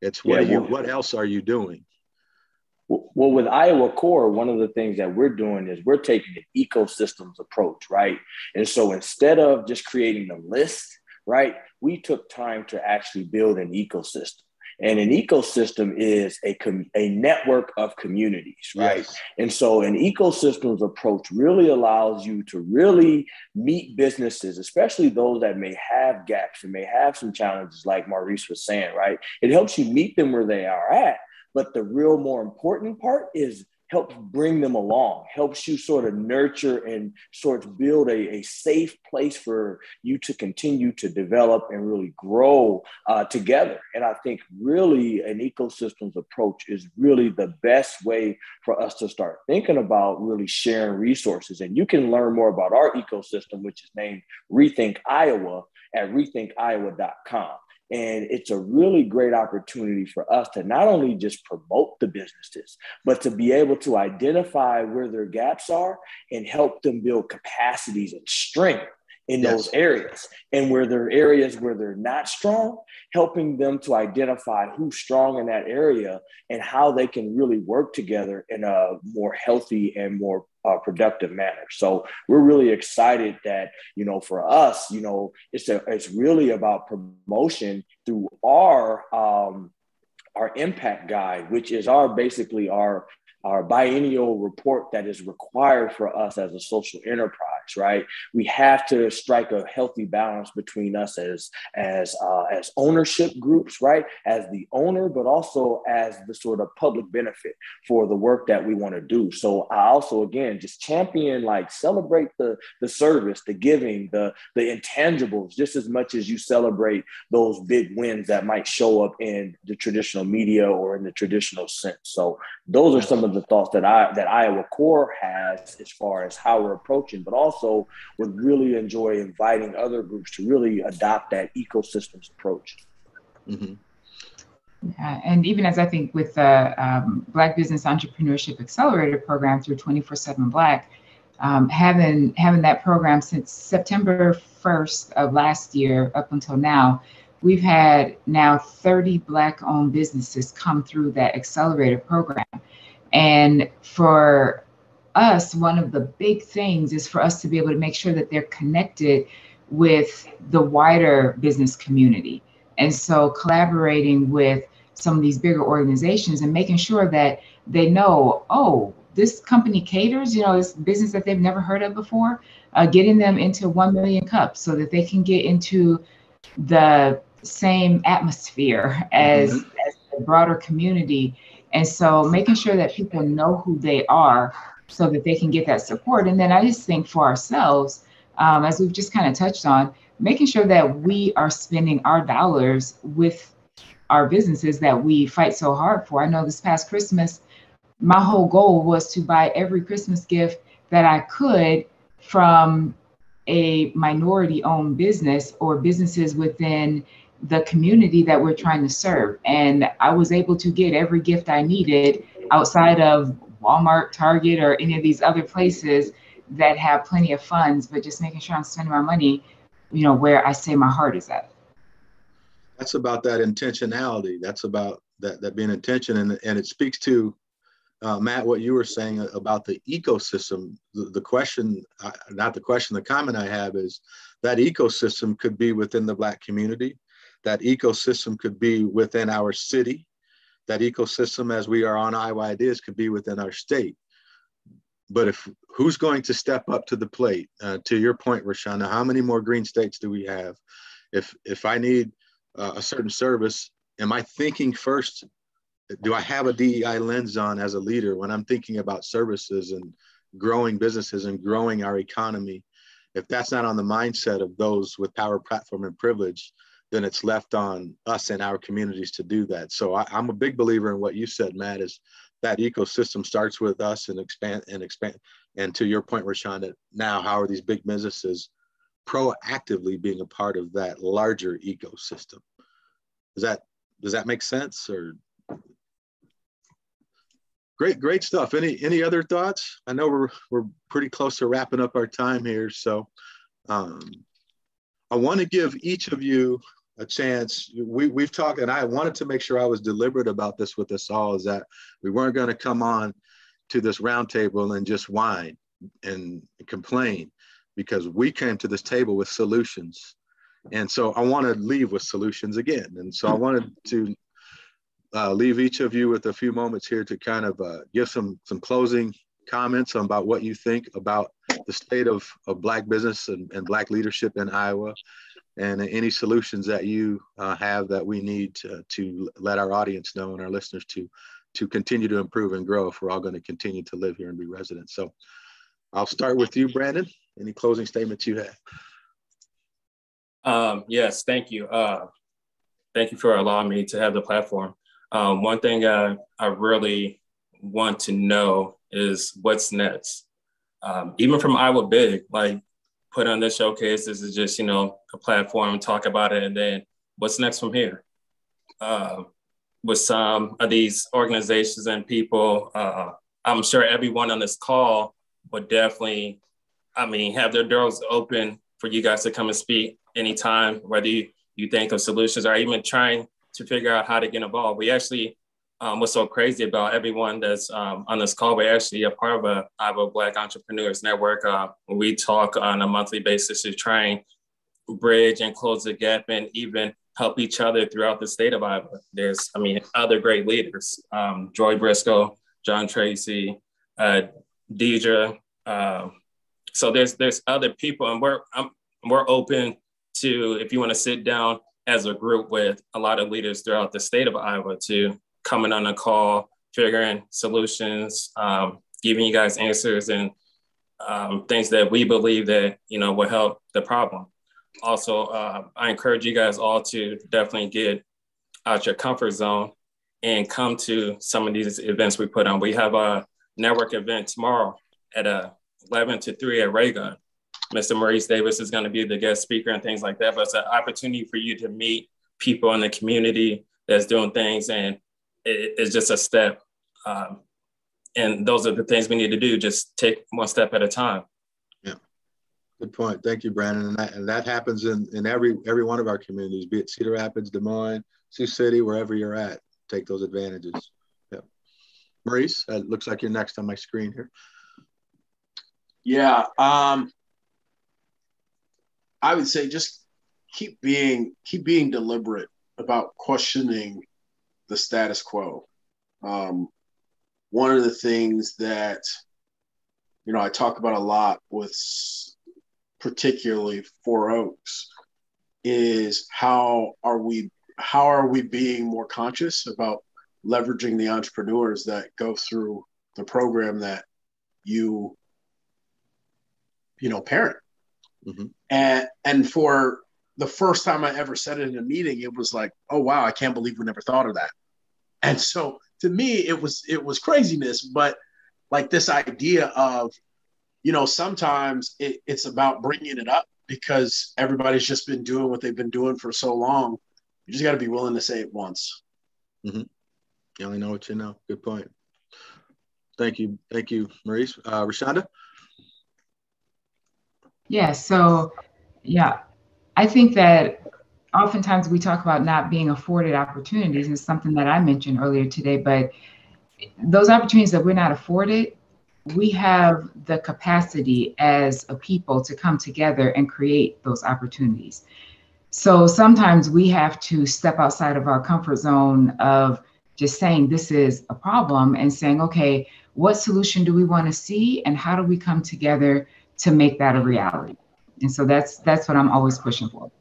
It's what else are you doing? Well, with Iowa Core, one of the things that we're doing is we're taking an ecosystems approach, right? And so instead of just creating a list, right, we took time to actually build an ecosystem. And an ecosystem is a network of communities, right? Yes. And so an ecosystems approach really allows you to really meet businesses, especially those that may have gaps and may have some challenges, like Maurice was saying, right? It helps you meet them where they are at. But the real more important part is helps bring them along, helps you sort of nurture and sort of build a safe place for you to continue to develop and really grow together. And I think really an ecosystems approach is really the best way for us to start thinking about really sharing resources. And you can learn more about our ecosystem, which is named Rethink Iowa, at rethinkiowa.com. And it's a really great opportunity for us to not only just promote the businesses, but to be able to identify where their gaps are and help them build capacities and strength in those areas. And where there are areas where they're not strong, helping them to identify who's strong in that area and how they can really work together in a more healthy and more productive manner. So we're really excited that, for us, it's really about promotion through our impact guide, which is basically our biennial report that is required for us as a social enterprise, right? We have to strike a healthy balance between us as ownership groups, right? As the owner, but also as the sort of public benefit for the work that we want to do. So I also, again, just champion, celebrate the service, the giving, the intangibles, just as much as you celebrate those big wins that might show up in the traditional media or in the traditional sense. So those are some of the thoughts that Iowa Core has as far as how we're approaching, but also would really enjoy inviting other groups to really adopt that ecosystems approach. Yeah, and even as I think with the Black Business Entrepreneurship Accelerator program through 24/7 Black, having that program since September 1st of last year up until now, we've had now 30 Black-owned businesses come through that Accelerator program. And for us, one of the big things is for us to be able to make sure that they're connected with the wider business community. And so collaborating with some of these bigger organizations and making sure that they know, oh, this company caters, this business that they've never heard of before, getting them into 1 million cups so that they can get into the same atmosphere as the broader community. And so making sure that people know who they are so that they can get that support. And then I just think for ourselves, as we've just kind of touched on, making sure that we are spending our dollars with our businesses that we fight so hard for. I know this past Christmas, my whole goal was to buy every Christmas gift that I could from a minority-owned business or businesses within the community that we're trying to serve. And I was able to get every gift I needed outside of Walmart, Target, or any of these other places that have plenty of funds, but just making sure I'm spending my money, where I say my heart is at. That's about that intentionality. That's about that being intention. And it speaks to Matt, what you were saying about the ecosystem, the question, not the question, the comment I have is that ecosystem could be within the Black community. That ecosystem could be within our city. That ecosystem, as we are on Iowa Ideas, could be within our state. But who's going to step up to the plate? To your point, ReShonda, how many more green states do we have? If I need a certain service, am I thinking first, do I have a DEI lens on as a leader when I'm thinking about services and growing businesses and growing our economy? If that's not on the mindset of those with power, platform, and privilege, then it's left on us and our communities to do that. So I'm a big believer in what you said, Matt, is that ecosystem starts with us and expand. And to your point, ReShonda, now how are these big businesses proactively being a part of that larger ecosystem? Does that make sense? Or great stuff. Any other thoughts? I know we're pretty close to wrapping up our time here, so I want to give each of you a chance. We've talked, and I wanted to make sure I was deliberate about this with us all, is that we weren't going to come on to this roundtable and just whine and complain, because we came to this table with solutions. And so I want to leave with solutions again. And so I wanted to leave each of you with a few moments here to kind of give some closing comments about what you think about the state of Black business and Black leadership in Iowa, and any solutions that you have that we need to let our audience know and our listeners to continue to improve and grow if we're all going to continue to live here and be residents. So I'll start with you, Brandon. Any closing statements you have? Yes, thank you. Thank you for allowing me to have the platform. One thing I really want to know is what's next. Even from Iowa Big, like put on this showcase, this is just, a platform, talk about it, and then what's next from here? With some of these organizations and people, I'm sure everyone on this call would definitely, have their doors open for you guys to come and speak anytime, whether you think of solutions or even trying to figure out how to get involved. We actually, what's so crazy about everyone that's on this call, we're actually a part of a Iowa Black Entrepreneurs Network. We talk on a monthly basis to try and bridge and close the gap and even help each other throughout the state of Iowa. There's, other great leaders, Joy Briscoe, John Tracy, Deidre. So there's other people, and we're open to, if you want to sit down as a group with a lot of leaders throughout the state of Iowa, to coming on a call, figuring solutions, giving you guys answers and things that we believe that, will help the problem. Also, I encourage you guys all to definitely get out your comfort zone and come to some of these events we put on. We have a network event tomorrow at 11 to 3 at Raygun. Mr. Maurice Davis is going to be the guest speaker and things like that. But it's an opportunity for you to meet people in the community that's doing things, and it's just a step. And those are the things we need to do. Just take one step at a time. Yeah, good point. Thank you, Brandon. And that happens in every one of our communities, be it Cedar Rapids, Des Moines, Sioux City, wherever you're at. Take those advantages. Yeah, Maurice, it looks like you're next on my screen here. Yeah. I would say just keep being deliberate about questioning the status quo. One of the things that, I talk about a lot with particularly Four Oaks is how are we being more conscious about leveraging the entrepreneurs that go through the program that you parent. Mm-hmm. And for the first time I ever said it in a meeting, it was like, oh, wow, I can't believe we never thought of that. And so to me, it was craziness, but like this idea of, sometimes it's about bringing it up because everybody's just been doing what they've been doing for so long. You just got to be willing to say it once. Mm-hmm. You only know what you know. Good point. Thank you, Maurice. ReShonda? Yeah, so I think that oftentimes we talk about not being afforded opportunities, and something that I mentioned earlier today, but those opportunities that we're not afforded, we have the capacity as a people to come together and create those opportunities. So sometimes we have to step outside of our comfort zone of just saying this is a problem and saying, okay, what solution do we want to see and how do we come together to make that a reality? And so that's what I'm always pushing for.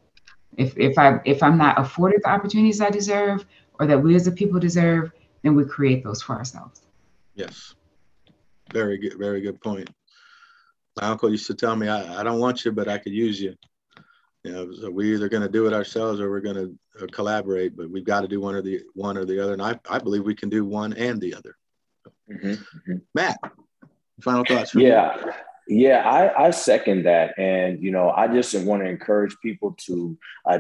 If I'm not afforded the opportunities I deserve or that we as a people deserve, then we create those for ourselves. Yes. Very good point. My uncle used to tell me, I don't want you, but I could use you. You know, so we're either going to do it ourselves or we're going to collaborate, but we've got to do one or the other. And I believe we can do one and the other. Matt, final thoughts from you? Yeah, I second that. And, you know, I just want to encourage people to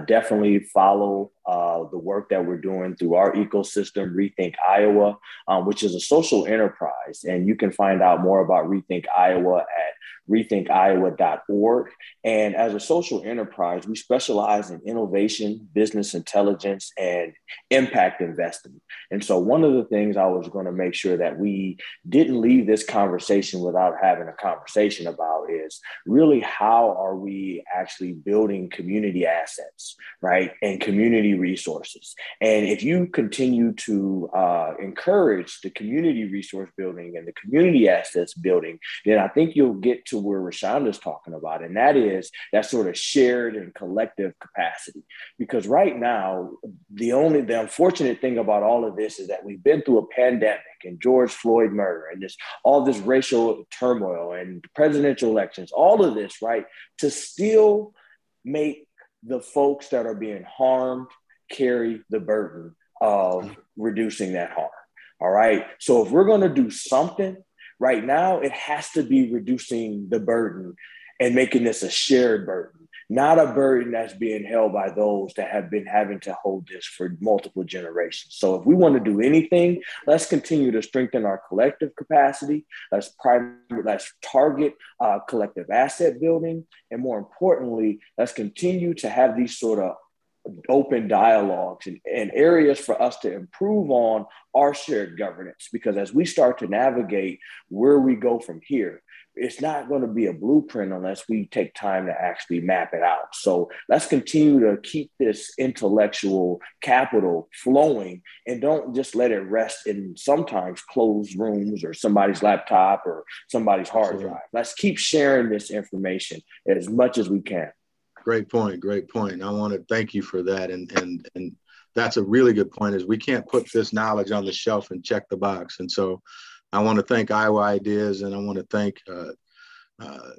definitely follow the work that we're doing through our ecosystem, Rethink Iowa, which is a social enterprise. And you can find out more about Rethink Iowa at rethinkiowa.org. And as a social enterprise, we specialize in innovation, business intelligence, and impact investing. And so one of the things I was going to make sure that we didn't leave this conversation without having a conversation about is really how are we actually building community assets, right? And community resources. And if you continue to encourage the community resource building and the community assets building, then I think you'll get to where ReShonda's talking about, and that is that sort of shared and collective capacity. Because right now, the unfortunate thing about all of this is that we've been through a pandemic and George Floyd murder and all this racial turmoil and presidential elections, all of this, right, to still make the folks that are being harmed carry the burden of reducing that harm. All right. So if we're going to do something right now, it has to be reducing the burden and making this a shared burden, not a burden that's being held by those that have been having to hold this for multiple generations. So if we want to do anything, let's continue to strengthen our collective capacity. Let's target collective asset building. And more importantly, let's continue to have these sort of open dialogues and areas for us to improve on our shared governance. Because as we start to navigate where we go from here, it's not going to be a blueprint unless we take time to actually map it out. So let's continue to keep this intellectual capital flowing and don't just let it rest in sometimes closed rooms or somebody's laptop or somebody's hard drive. Let's keep sharing this information as much as we can. Great point. I want to thank you for that. And that's a really good point, is we can't put this knowledge on the shelf and check the box. And so I want to thank Iowa Ideas, and I want to thank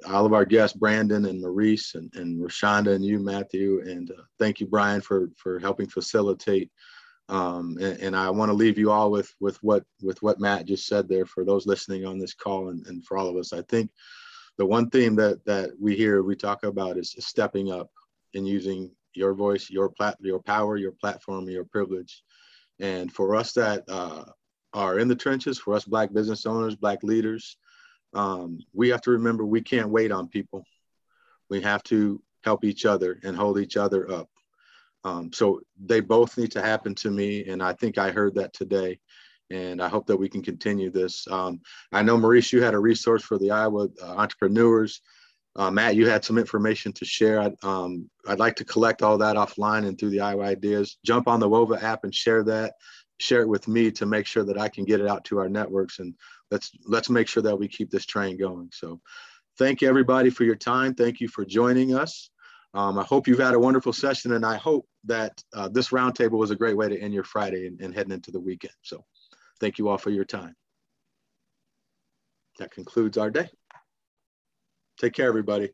all of our guests, Brandon and Maurice and ReShonda and you, Matthew. And thank you, Brian, for helping facilitate. And I want to leave you all with what Matt just said there for those listening on this call and for all of us. I think the one theme that we talk about is stepping up and using your voice, your power, your platform, your privilege. And for us that are in the trenches, for us Black business owners, Black leaders, we have to remember we can't wait on people. We have to help each other and hold each other up. So they both need to happen to me. And I think I heard that today. And I hope that we can continue this. I know, Maurice, you had a resource for the Iowa entrepreneurs. Matt, you had some information to share. I'd like to collect all that offline and through the Iowa Ideas. Jump on the WOVA app and share that. Share it with me to make sure that I can get it out to our networks. And let's make sure that we keep this train going. So thank you, everybody, for your time. Thank you for joining us. I hope you've had a wonderful session. And I hope that this roundtable was a great way to end your Friday and heading into the weekend. So thank you all for your time. That concludes our day. Take care, everybody.